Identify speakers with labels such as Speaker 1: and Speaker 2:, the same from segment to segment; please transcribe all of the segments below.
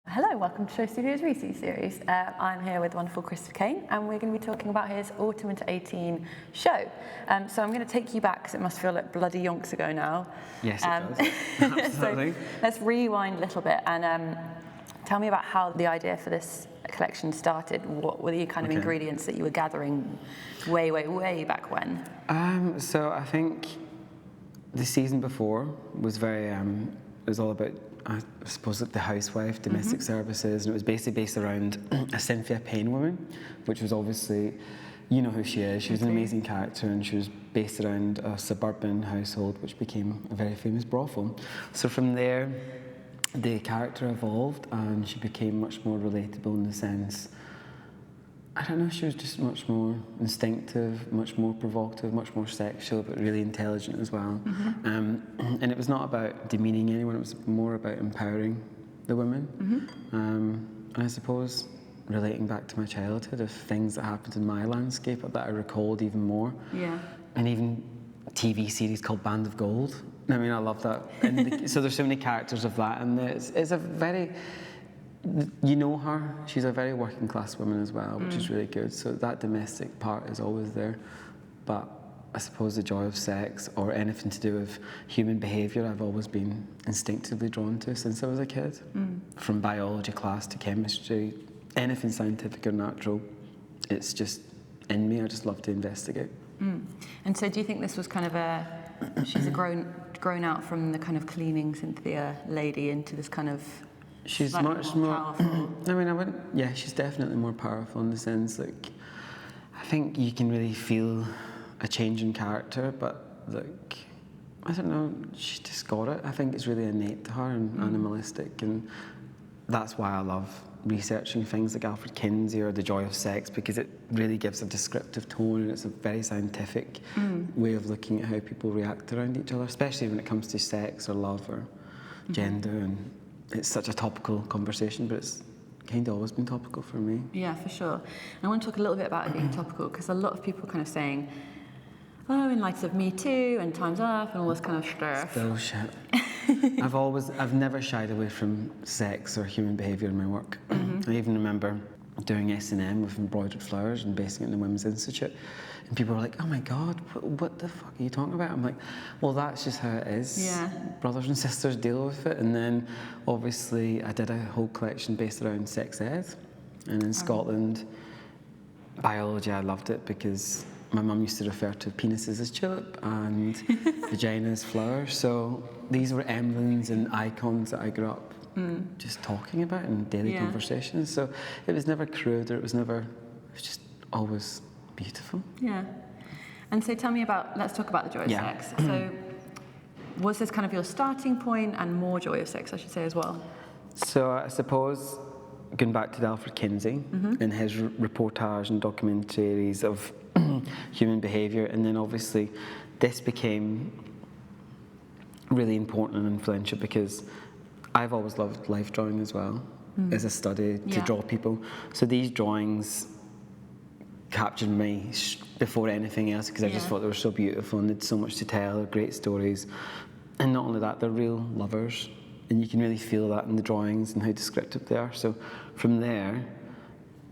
Speaker 1: Hello, welcome to Show Studios Reese's series. I'm here with the wonderful Christopher Kane, and we're going to be talking about his Autumn into 18 show. So I'm going to take you back, because it must feel like bloody yonks ago now.
Speaker 2: Yes, it does. Absolutely.
Speaker 1: So let's rewind a little bit and tell me about how the idea for this collection started. What were the kind of ingredients that you were gathering way, way, way back when?
Speaker 2: So I think the season before was very, it was all about, I suppose, like the housewife, domestic services, and it was basically based around a Cynthia Payne woman, which was obviously, you know who she is. She was an amazing character, and she was based around a suburban household, which became a very famous brothel. So from there, the character evolved, and she became much more relatable in the sense, I don't know, she was just much more instinctive, much more provocative, much more sexual, but really intelligent as well. And it was not about demeaning anyone, it was more about empowering the women. And I suppose relating back to my childhood of things that happened in my landscape that I recalled even more.
Speaker 1: Yeah.
Speaker 2: And even TV series called Band of Gold. I mean, I love that. And so there's so many characters of that, and it's a very, you know her, she's a very working class woman as well, which is really good. So that domestic part is always there. But I suppose the joy of sex or anything to do with human behaviour, I've always been instinctively drawn to since I was a kid. From biology class to chemistry, anything scientific or natural, it's just in me. I just love to investigate.
Speaker 1: And so do you think this was kind of she's grown out from the kind of cleaning Cynthia lady into this kind of
Speaker 2: she's much more
Speaker 1: powerful?
Speaker 2: I mean, yeah, she's definitely more powerful in the sense, like, I think you can really feel a change in character, but like, I don't know, she just got it. I think it's really innate to her and animalistic, and that's why I love researching things like Alfred Kinsey or The Joy of Sex, because it really gives a descriptive tone, and it's a very scientific way of looking at how people react around each other, especially when it comes to sex or love or gender. And it's such a topical conversation, but it's kind of always been topical for me.
Speaker 1: Yeah, for sure. I want to talk a little bit about it being topical, because a lot of people are kind of saying, oh, in light of Me Too and Time's Up and all this kind of stuff.
Speaker 2: It's bullshit. I've never shied away from sex or human behaviour in my work. I even remember doing S&M with embroidered flowers and basing it in the Women's Institute, and people were like, oh my God, what the fuck are you talking about? I'm like, well, that's just how it is.
Speaker 1: Yeah.
Speaker 2: Brothers and sisters deal with it. And then obviously I did a whole collection based around sex ed, and in Scotland, biology, I loved it because my mum used to refer to penises as tulip and vaginas as flowers. So these were emblems and icons that I grew up just talking about in daily conversations. So it was never crude, or it was just always beautiful.
Speaker 1: Yeah. And so tell me let's talk about The Joy of Sex. So was this kind of your starting point, and more Joy of Sex, I should say, as well?
Speaker 2: So I suppose, going back to Alfred Kinsey and his reportage and documentaries of human behaviour, and then obviously this became really important and influential because I've always loved life drawing as well as a study to draw people. So these drawings captured me before anything else, because I just thought they were so beautiful and they had so much to tell, great stories. And not only that, they're real lovers, and you can really feel that in the drawings and how descriptive they are. So from there,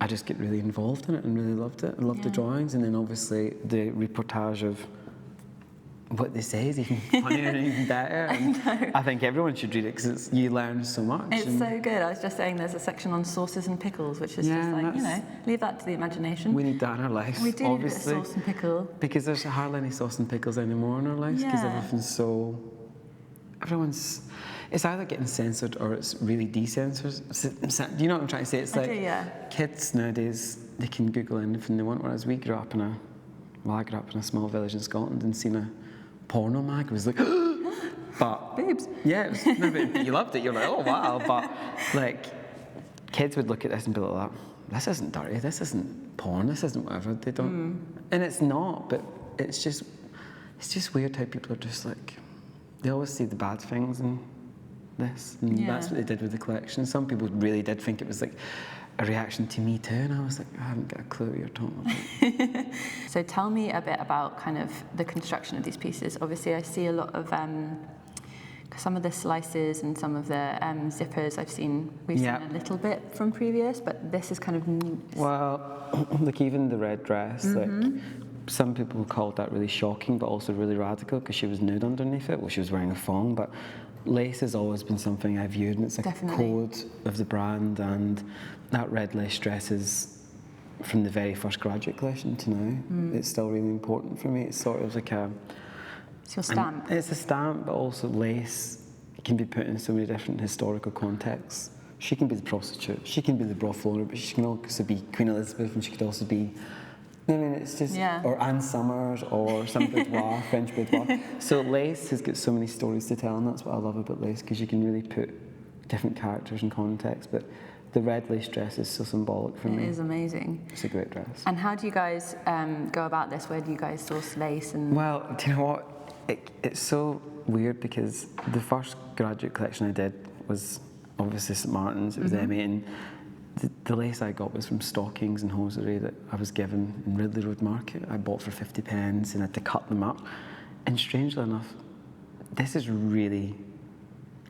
Speaker 2: I just get really involved in it and really loved it. I loved the drawings, and then obviously the reportage of what they say is even funnier and even better. And I think everyone should read it because you learn so much.
Speaker 1: It's so good. I was just saying there's a section on sauces and pickles, which is just like, leave that to the imagination.
Speaker 2: We need that in our lives.
Speaker 1: We do
Speaker 2: obviously,
Speaker 1: need a bit of sauce and pickle.
Speaker 2: Because there's hardly any sauce and pickles anymore in our lives, because it's either getting censored or it's really decensored. Do you know what I'm trying to say? It's like kids nowadays, they can Google anything they want, whereas I grew up in a small village in Scotland and seen a porno mag. It was like, but
Speaker 1: boobs.
Speaker 2: Yeah, you loved it. You're like, oh wow. But like, kids would look at this and be like, this isn't dirty. This isn't porn. This isn't whatever. They don't, and it's not. But it's just weird how people are just like, they always see the bad things in this, and that's what they did with the collection. Some people really did think it was like a reaction to Me Too, and I was like, I haven't got a clue what you're talking about.
Speaker 1: So tell me a bit about kind of the construction of these pieces. Obviously, I see a lot of some of the slices and some of the zippers we've seen a little bit from previous, but this is kind of...
Speaker 2: Well, like even the red dress, like some people called that really shocking, but also really radical because she was nude underneath it. Well, she was wearing a thong, but lace has always been something I viewed, and it's like a code of the brand, and that red lace dress is from the very first graduate collection to now. It's still really important for me. It's sort of like
Speaker 1: it's your stamp.
Speaker 2: It's a stamp, but also lace can be put in so many different historical contexts. She can be the prostitute, she can be the brothel owner, but she can also be Queen Elizabeth, and she could also be, I mean, it's just, or Anne Summers, or some boudoir, French boudoir. So lace has got so many stories to tell, and that's what I love about lace, because you can really put different characters in context. But the red lace dress is so symbolic for me.
Speaker 1: It is amazing.
Speaker 2: It's a great dress.
Speaker 1: And how do you guys go about this? Where do you guys source lace? And
Speaker 2: well, do you know what? It's so weird because the first graduate collection I did was obviously St Martin's. It was Emmy, and the lace I got was from stockings and hosiery that I was given in Ridley Road Market. I bought for 50 pence and I had to cut them up. And strangely enough, this is really,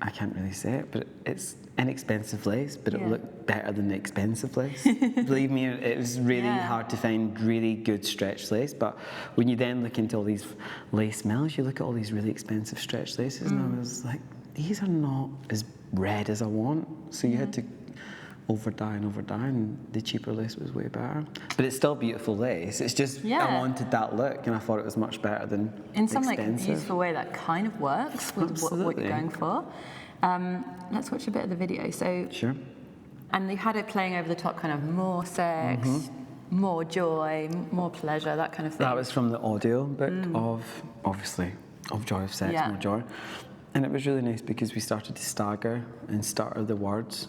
Speaker 2: I can't really say it, but it's inexpensive lace, but it looked better than the expensive lace. Believe me, it was really hard to find really good stretch lace, but when you then look into all these lace mills, you look at all these really expensive stretch laces, and I was like, these are not as red as I want. So you had to over-dye, and the cheaper lace was way better. But it's still beautiful lace. It's just, I wanted that look, and I thought it was much better than
Speaker 1: in some
Speaker 2: expensive.
Speaker 1: like beautiful way that kind of works with what you're going for. Let's watch a bit of the video. So,
Speaker 2: sure.
Speaker 1: And you had it playing over the top, kind of more sex, more joy, more pleasure, that kind of thing.
Speaker 2: That was from the audio book of Joy of Sex, More Joy. And it was really nice because we started to stagger and stutter the words,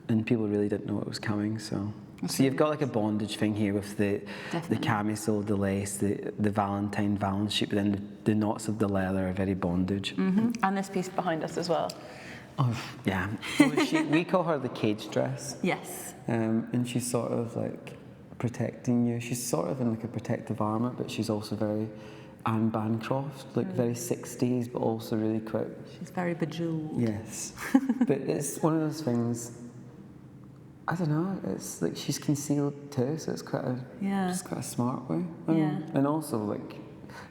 Speaker 2: and people really didn't know what was coming. So you've got like a bondage thing here with the camisole, the lace, the Valentine valance sheet, but then the knots of the leather are very bondage.
Speaker 1: And this piece behind us as well.
Speaker 2: Oh, yeah. We call her the cage dress.
Speaker 1: Yes.
Speaker 2: And she's sort of like protecting you. She's sort of in like a protective armour, but she's also very Anne Bancroft, like very 60s, but also really quite...
Speaker 1: She's very bejeweled.
Speaker 2: Yes. But it's one of those things, I don't know, it's like she's concealed too, so it's quite a smart way. And also, like,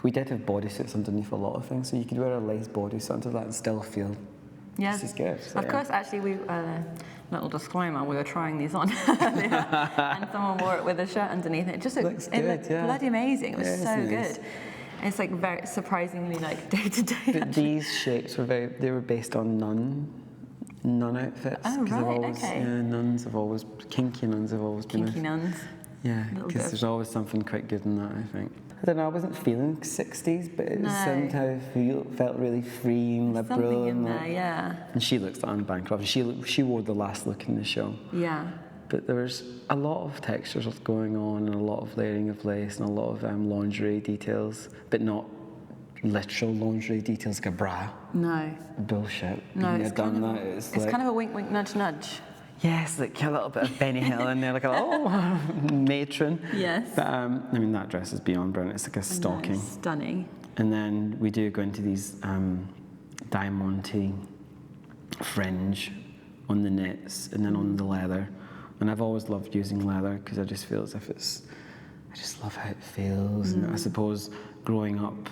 Speaker 2: we did have bodysuits underneath a lot of things, so you could wear a lace bodysuit under that and still feel this is good. So,
Speaker 1: of course, actually, little disclaimer, we were trying these on earlier, and someone wore it with a shirt underneath it. It just looked bloody amazing. It was so
Speaker 2: nice.
Speaker 1: Good. It's like very surprisingly like day to day.
Speaker 2: But these shapes were they were based on nun outfits.
Speaker 1: Oh right, okay.
Speaker 2: Yeah, nuns have always kinky nuns have always been.
Speaker 1: Kinky nuns.
Speaker 2: Yeah, because there's always something quite good in that, I think. I don't know, I wasn't feeling 60s, but it somehow felt really free and liberal.
Speaker 1: Something in there,
Speaker 2: And she looks like Anne Bancroft. She wore the last look in the show.
Speaker 1: Yeah.
Speaker 2: But there was a lot of textures going on, and a lot of layering of lace, and a lot of lingerie details, but not literal lingerie details like a bra.
Speaker 1: No.
Speaker 2: Bullshit.
Speaker 1: No, it's
Speaker 2: kind
Speaker 1: of a wink, wink, nudge, nudge.
Speaker 2: Yes, like a little bit of Benny Hill in there, like a matron.
Speaker 1: Yes.
Speaker 2: But I mean, that dress is beyond brilliant. It's like a stocking.
Speaker 1: Stunning.
Speaker 2: And then we do go into these diamante fringe on the knits and then on the leather. And I've always loved using leather because I just feel as if I just love how it feels. And I suppose growing up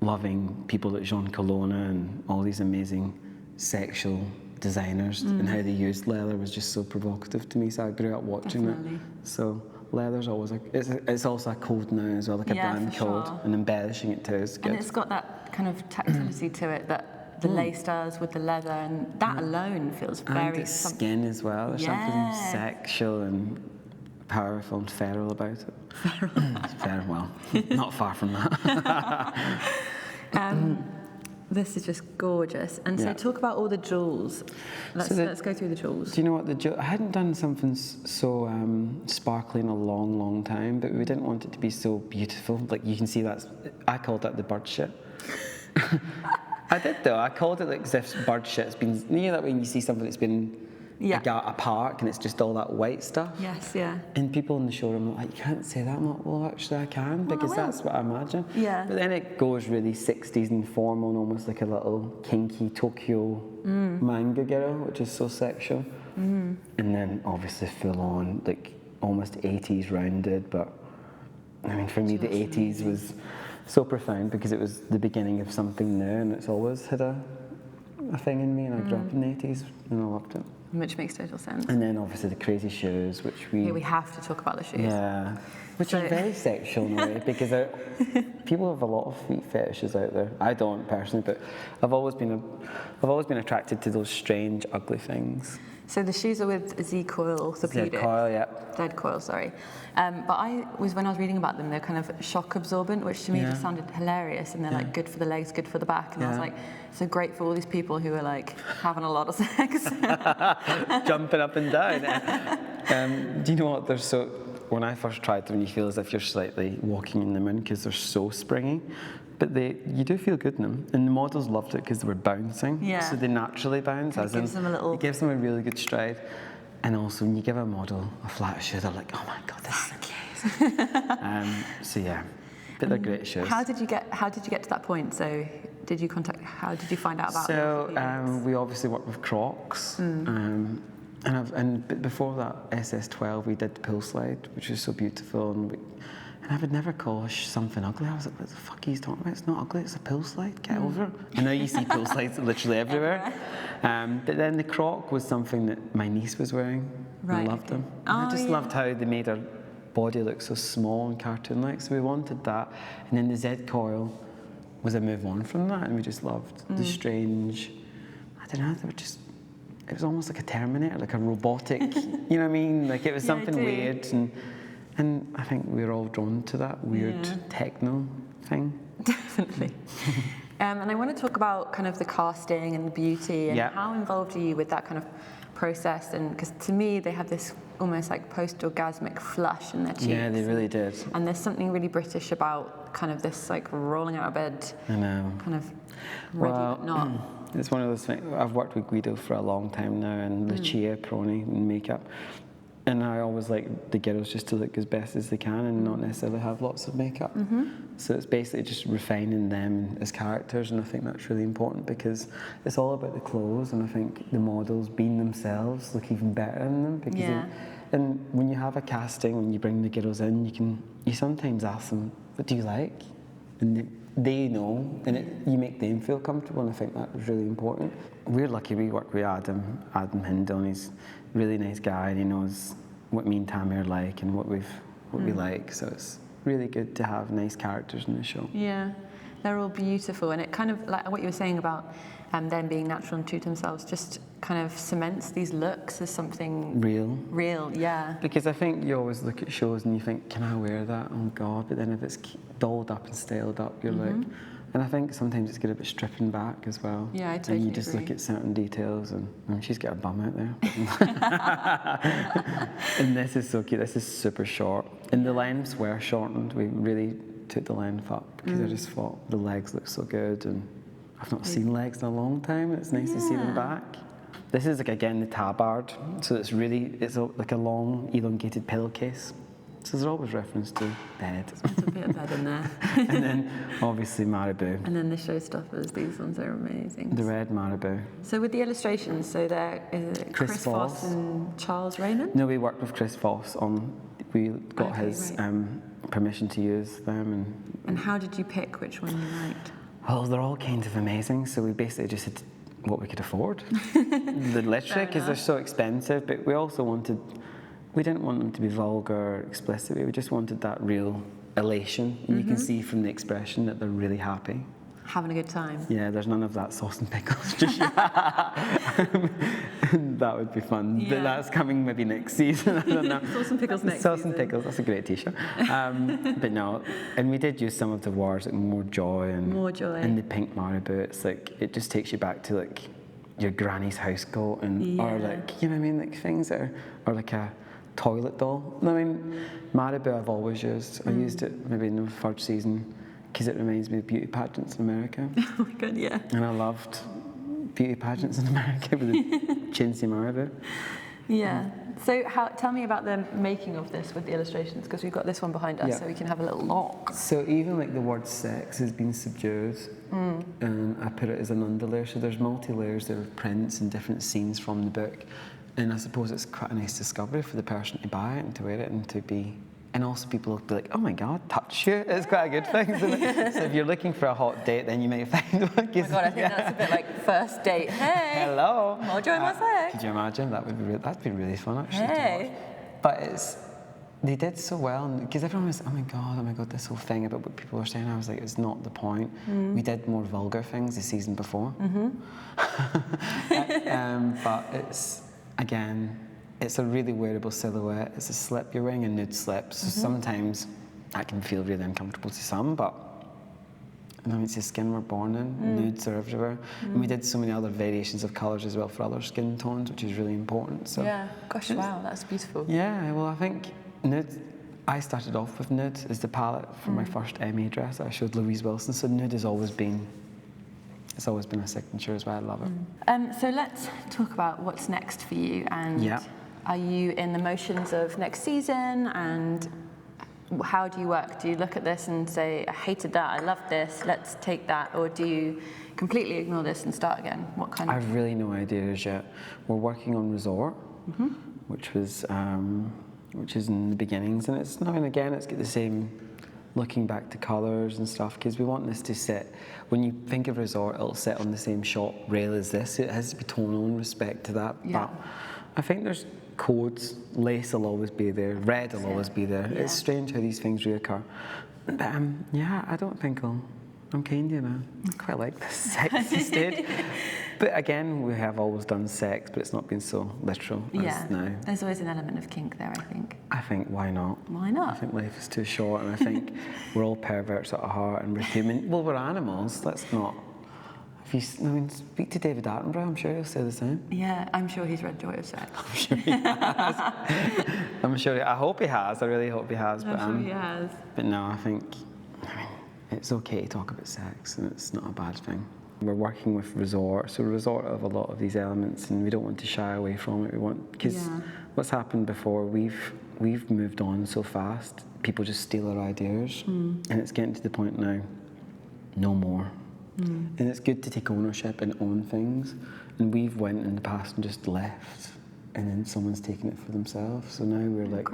Speaker 2: loving people like Jean Colonna and all these amazing sexual designers and how they used leather was just so provocative to me, so I grew up watching it. So leather's always it's also a code now as well, like a brand code, and embellishing it too is good.
Speaker 1: And it's got that kind of tactility to it that the lace does with the leather, and that alone feels very...
Speaker 2: And its skin as well, there's something sexual and powerful and feral about it. Feral, well, not far from that.
Speaker 1: This is just gorgeous. And so talk about all the jewels. Let's go through the jewels.
Speaker 2: Do you know what? I hadn't done something so sparkly in a long, long time, but we didn't want it to be so beautiful. Like you can see I called that the bird shit. I did though. I called it like as if bird shit's been, you know that when you see something that's been a park and it's just all that white stuff.
Speaker 1: Yes, yeah.
Speaker 2: And people in the showroom are like, you can't say that. I'm like, well, actually I can, because that's what I imagine.
Speaker 1: Yeah.
Speaker 2: But then it goes really 60s and formal and almost like a little kinky Tokyo manga girl, which is so sexual. And then obviously full on, like almost 80s rounded. But I mean, for me, the 80s was so profound because it was the beginning of something new, and it's always had a thing in me, and I grew up in the 80s and I loved it.
Speaker 1: Which makes total sense.
Speaker 2: And then obviously the crazy shoes, which we
Speaker 1: have to talk about the shoes.
Speaker 2: Yeah, which are very sexual in a way, because people have a lot of feet fetishes out there. I don't personally, but I've always been attracted to those strange, ugly things.
Speaker 1: So the shoes are with Z-Coil Orthopedic.
Speaker 2: Z-Coil, yeah.
Speaker 1: Z-Coil, sorry. But when I was reading about them, they're kind of shock absorbent, which to me just sounded hilarious. And they're like good for the legs, good for the back. And I was like, so great for all these people who are like having a lot of sex.
Speaker 2: Jumping up and down. Do you know what? When I first tried them, you feel as if you're slightly walking in the moon because they're so springy. But you do feel good in them. And the models loved it because they were bouncing. Yeah. So they naturally bounce.
Speaker 1: It gives them a
Speaker 2: really good stride. And also, when you give a model a flat shoe, they're like, oh my God, this is so cute. So yeah, but they're great shoes.
Speaker 1: How did you get to that point? So how did you find out about
Speaker 2: So we obviously worked with Crocs. But before that, SS12, we did the Pill Slide, which was so beautiful. And I would never call something ugly. I was like, what the fuck are you talking about? It's not ugly, it's a pill slide, get over it. And now you see pill slides literally everywhere. But then the Croc was something that my niece was wearing. Right, I loved them. And I just loved how they made her body look so small and cartoon-like, so we wanted that. And then the Z-Coil was a move on from that, and we just loved the strange, I don't know, it was almost like a Terminator, like a robotic, you know what I mean? Like it was something weird. And I think we were all drawn to that weird techno thing.
Speaker 1: Definitely. And I want to talk about kind of the casting and the beauty and how involved are you with that kind of process? And because to me, they have this almost like post-orgasmic flush in their cheeks. Yeah,
Speaker 2: they really did.
Speaker 1: And there's something really British about kind of this like rolling out of bed.
Speaker 2: I know.
Speaker 1: Kind of ready but not.
Speaker 2: It's one of those things. I've worked with Guido for a long time now, and Lucia Proni in makeup. And I always like the girls just to look as best as they can and not necessarily have lots of makeup. So it's basically just refining them as characters, and I think that's really important because it's all about the clothes, and I think the models being themselves look even better in them. Because and when you have a casting, when you bring the girls in, you sometimes ask them, what do you like? And they know, and you make them feel comfortable, and I think that was really important. We're lucky we work with Adam Hindle, and he's a really nice guy, and he knows what me and Tammy are like and what we like, so it's really good to have nice characters in the show. Yeah,
Speaker 1: they're all beautiful, and it kind of, like what you were saying about them being natural and true to themselves, just kind of cements these looks as something real, yeah.
Speaker 2: Because I think you always look at shows and you think, can I wear that? Oh God, but then if it's dolled up and styled up, you're like, and I think sometimes it's good if it's stripping back as well.
Speaker 1: Yeah, I totally
Speaker 2: And you just look at certain details, and she's got her bum out there. And this is so cute, this is super short. And the lengths were shortened, we really took the length up, because I just thought the legs look so good, and I've not seen legs in a long time. It's nice to see them back. This is like, again, the tabard. So it's like a long, elongated pillowcase. So there's always reference to bed.
Speaker 1: There's a bit of bed in there.
Speaker 2: And then obviously Marabou.
Speaker 1: And then the showstoppers, these ones are amazing.
Speaker 2: The red Marabou.
Speaker 1: So with the illustrations, so they're Chris Foss and Charles Raymond?
Speaker 2: No, we worked with Chris Foss we got his permission to use them.
Speaker 1: And how did you pick which one you liked?
Speaker 2: Well, they're all kind of amazing, so we basically just had what we could afford. Literally, because they're so expensive, but we didn't want them to be vulgar or explicit. We just wanted that real elation, and you can see from the expression that they're really happy.
Speaker 1: Having a good time.
Speaker 2: Yeah, there's none of that sauce and pickles just yet. That would be fun. Yeah. But that's coming maybe next season. I don't know.
Speaker 1: Sauce and pickles next season.
Speaker 2: Sauce and pickles, that's a great t-shirt. But no, and we did use some of the words like more joy. And the pink Marabou. It's like, it just takes you back to like your granny's house coat, and or like, you know what I mean, like things that are like a toilet doll. I mean, Marabou I've always used. I used it maybe in the third season, because it reminds me of beauty pageants in America.
Speaker 1: Oh my God, yeah.
Speaker 2: And I loved beauty pageants in America with the Kinsey Maribou.
Speaker 1: Yeah. So tell me about the making of this with the illustrations, because we've got this one behind us, so we can have a little look.
Speaker 2: So even like the word sex has been subdued, and I put it as an underlayer. So there's multi-layers there of prints and different scenes from the book, and I suppose it's quite a nice discovery for the person to buy it and to wear it and to be. And also people will be like, oh my God, touch you. It's quite a good thing, isn't it? So if you're looking for a hot date, then you may find one.
Speaker 1: Oh my God, I think that's a bit like first date. Hey.
Speaker 2: Hello.
Speaker 1: I'll join my sex.
Speaker 2: Could you imagine? That'd be really fun, actually.
Speaker 1: Hey.
Speaker 2: But they did so well, because everyone was, oh my God, this whole thing about what people were saying. I was like, it's not the point. We did more vulgar things the season before. But it's, again, it's a really wearable silhouette. It's a slip. You're wearing a nude slip, so sometimes that can feel really uncomfortable to some, but I mean, it's the skin we're born in. Nudes are everywhere. And we did so many other variations of colours as well for other skin tones, which is really important. So
Speaker 1: yeah, gosh, wow, that's beautiful.
Speaker 2: Yeah, well, I think nude, I started off with nude as the palette for my first MA dress. I showed Louise Wilson, so nude has always been, it's always been a signature as well. I love it.
Speaker 1: So let's talk about what's next for you, and are you in the motions of next season, and how do you work? Do you look at this and say, I hated that, I loved this, let's take that, or do you completely ignore this and start again? What kind of?
Speaker 2: I've really no idea as yet. We're working on Resort, which is in the beginnings, and it's now and again it's got the same looking back to colours and stuff, because we want this to sit, when you think of Resort, it'll sit on the same shot rail as this. It has to be tonal in respect to that. But I think there's codes. Lace will always be there, red will always be there. It's strange how these things reoccur. But I don't think I'm kind of I quite like this sexy stage. But again, we have always done sex, but it's not been so literal as now.
Speaker 1: There's always an element of kink there, I think.
Speaker 2: I think, why not?
Speaker 1: Why not?
Speaker 2: I think life is too short, and I think we're all perverts at our heart, and we're human. Well, we're animals. Let's not. Speak to David Attenborough. I'm sure he'll say the same.
Speaker 1: Yeah, I'm sure he's read Joy of Sex.
Speaker 2: I'm sure he has. I hope he has. I really hope he has.
Speaker 1: I'm sure he has.
Speaker 2: But no, I think it's okay to talk about sex, and it's not a bad thing. We're working with Resort, so Resort have a lot of these elements, and we don't want to shy away from it. We want, because what's happened before, we've moved on so fast. People just steal our ideas, and it's getting to the point now. No more. And it's good to take ownership and own things. And we've went in the past and just left, and then someone's taken it for themselves. So now we're like,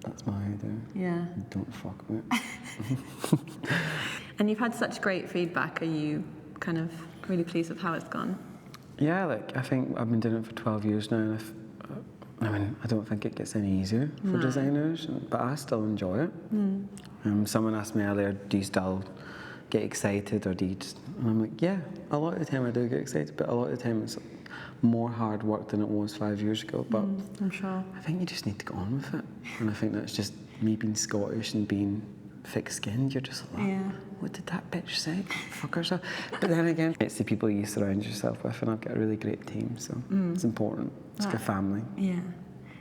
Speaker 2: that's my idea.
Speaker 1: Yeah.
Speaker 2: Don't fuck with it.
Speaker 1: And you've had such great feedback. Are you kind of really pleased with how it's gone?
Speaker 2: Yeah, like I think I've been doing it for 12 years now, and I don't think it gets any easier for designers, but I still enjoy it. Someone asked me earlier, do you still get excited, or do you just, and I'm like, yeah, a lot of the time I do get excited, but a lot of the time it's more hard work than it was 5 years ago. But
Speaker 1: I'm sure.
Speaker 2: I think you just need to go on with it, and I think that's just me being Scottish and being thick-skinned. You're just like, what did that bitch say? Fuck herself. But then again, it's the people you surround yourself with, and I've got a really great team, so it's important. It's like a family.
Speaker 1: Yeah.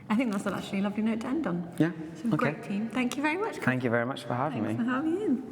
Speaker 1: I think that's actually a lovely note to end on.
Speaker 2: Yeah.
Speaker 1: So great team. Thank you very much.
Speaker 2: Thank you very much for having me.
Speaker 1: Thanks for having me in.